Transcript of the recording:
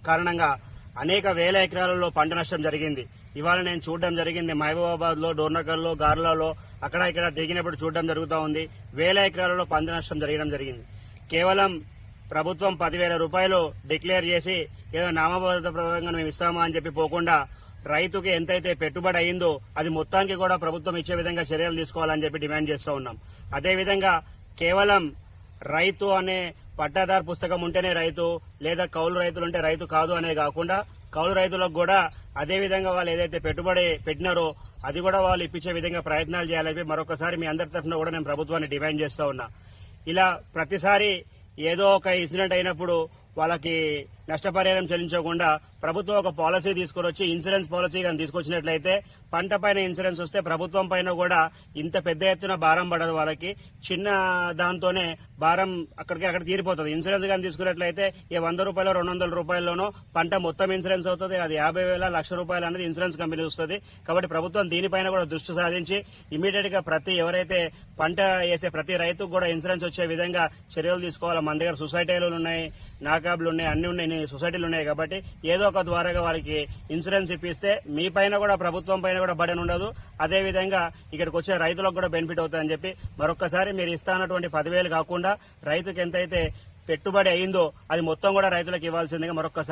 కారణంగా అనేక వేల ఎకరాలలో పంట నష్టం జరిగింది. ఇవాళ నేను చూడడం జరిగింది మహబూబాబాద్ లో, డోర్నకల్ లో, గార్లలో అక్కడ ఇక్కడ దిగినప్పుడు చూడడం జరుగుతూ ఉంది. వేల ఎకరాలలో పంట నష్టం జరగడం జరిగింది. కేవలం ప్రభుత్వం 10,000 రూపాయలు డిక్లేర్ చేసి ఏదో నామమాత్రంగా మేము ఇస్తామా అని చెప్పి పోకుండా రైతుకి ఎంతైతే పెట్టుబడి అయిందో అది మొత్తానికి కూడా ప్రభుత్వం ఇచ్చే విధంగా చర్యలు తీసుకోవాలని చెప్పి డిమాండ్ చేస్తూ ఉన్నాం. అదేవిధంగా కేవలం రైతు అనే పట్టాదారు పుస్తకం ఉంటేనే రైతు, లేదా కౌలు రైతులు ఉంటే రైతు కాదు అనే కాకుండా కౌలు రైతులకు కూడా అదే విధంగా వాళ్ళు ఏదైతే పెట్టుబడి పెట్టినారో అది కూడా వాళ్ళు ఇప్పించే విధంగా ప్రయత్నాలు చేయాలని మరొకసారి మీ అందరి తరఫున కూడా నేను ప్రభుత్వాన్ని డిమాండ్ చేస్తూ ఉన్నా. ఇలా ప్రతిసారి ఏదో ఒక ఇన్సిడెంట్ అయినప్పుడు వాళ్ళకి నష్టపరిహారం చెల్లించకుండా ప్రభుత్వం ఒక పాలసీ తీసుకుని ఇన్సూరెన్స్ పాలసీ కానీ తీసుకొచ్చినట్లయితే పంట పైన ఇన్సూరెన్స్ వస్తే ప్రభుత్వం పైన కూడా ఇంత పెద్ద ఎత్తున భారం పడదు. వాళ్ళకి చిన్న దాంతోనే భారం అక్కడికి అక్కడ తీరిపోతుంది. ఇన్సూరెన్స్ కానీ తీసుకున్నట్లయితే ఈ 100 రూపాయలు 200 రూపాయల్లోనూ పంట మొత్తం ఇన్సూరెన్స్ అవుతుంది. అది 50,000 1,00,000 రూపాయలు అనేది ఇన్సూరెన్స్ కంపెనీ వస్తుంది. కాబట్టి ప్రభుత్వం దీనిపైన కూడా దృష్టి సాధించి ఇమీడియట్ గా ఎవరైతే పంట వేసే ప్రతి రైతుకు కూడా ఇన్సూరెన్స్ వచ్చే విధంగా చర్యలు తీసుకోవాలి. మన దగ్గర సొసైటీలు ఉన్నాయి, నాకాబ్లు ఉన్నాయి, అన్ని ఉన్నాయి, సొసైటీలు ఉన్నాయి. కాబట్టి ఏదో ఒక ద్వారాగా వారికి ఇన్సూరెన్స్ ఇప్పిస్తే మీ పైన కూడా ప్రభుత్వం పైన కూడా బర్డెన్ ఉండదు. అదేవిధంగా ఇక్కడికి వచ్చే రైతులకు కూడా బెనిఫిట్ అవుతుందని చెప్పి మరొకసారి మీరు ఇస్తానటువంటి 10,000 కాకుండా రైతుకి ఎంతైతే పెట్టుబడి అయిందో అది మొత్తం కూడా రైతులకు ఇవ్వాల్సిందిగా మరొకసారి